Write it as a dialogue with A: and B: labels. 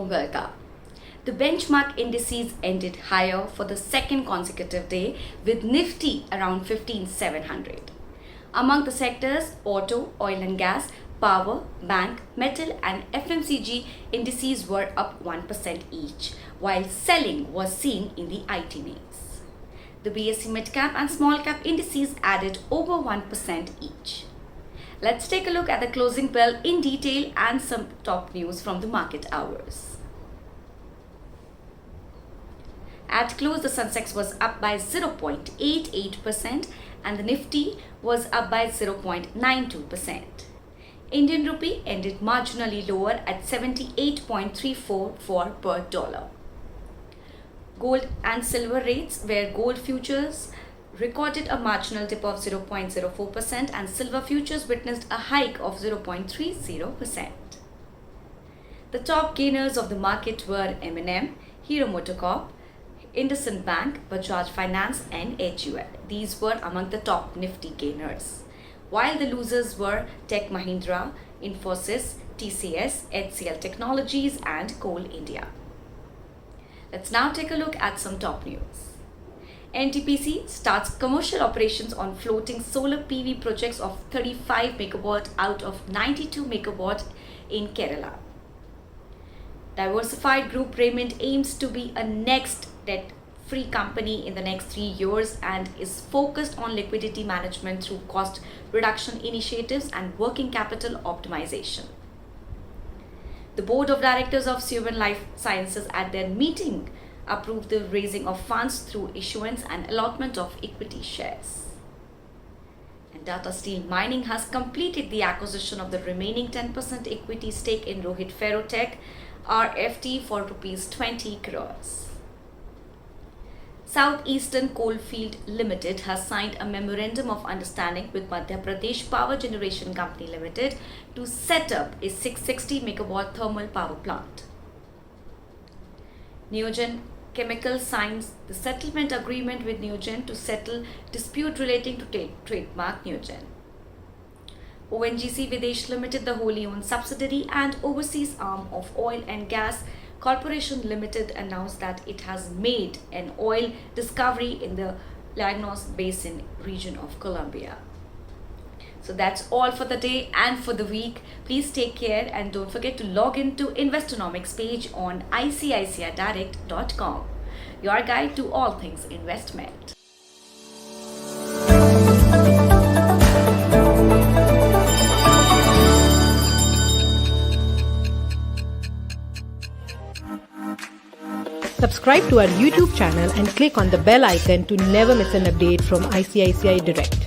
A: Pongal ka. The benchmark indices ended higher for the second consecutive day with Nifty around 15,700. Among the sectors, auto, oil and gas, power, bank, metal and FMCG indices were up 1% each, while selling was seen in the IT names. The BSE mid-cap and small-cap indices added over 1% each. Let's take a look at the closing bell in detail and some top news from the market hours. At close, the Sensex was up by 0.88% and the Nifty was up by 0.92%. Indian rupee ended marginally lower at 78.344 per dollar. Gold and silver rates, where gold futures recorded a marginal dip of 0.04% and silver futures witnessed a hike of 0.30%. The top gainers of the market were M&M, Hero MotoCorp, IndusInd Bank, Bajaj Finance and HUL. These were among the top Nifty gainers, while the losers were Tech Mahindra, Infosys, TCS, HCL Technologies and Coal India. Let's now take a look at some top news. NTPC starts commercial operations on floating solar PV projects of 35 megawatt out of 92 megawatt in Kerala. Diversified Group Raymond aims to be a next debt-free company in the next 3 years and is focused on liquidity management through cost reduction initiatives and working capital optimization. The Board of Directors of Suven Life Sciences at their meeting approved the raising of funds through issuance and allotment of equity shares. And Tata Steel Mining has completed the acquisition of the remaining 10% equity stake in Rohit Ferrotech RFT for Rs 20 crores. Southeastern Coalfield Limited has signed a memorandum of understanding with Madhya Pradesh Power Generation Company Limited to set up a 660 megawatt thermal power plant. Neogen Chemical signs the settlement agreement with Neogen to settle dispute relating to trademark Neogen. ONGC Videsh Limited, the wholly owned subsidiary and overseas arm of Oil and Gas Corporation Limited, announced that it has made an oil discovery in the Llanos Basin region of Colombia. So that's all for the day and for the week. Please take care and don't forget to log into Investonomics page on ICICIdirect.com, your guide to all things investment.
B: Subscribe to our YouTube channel and click on the bell icon to never miss an update from ICICI Direct.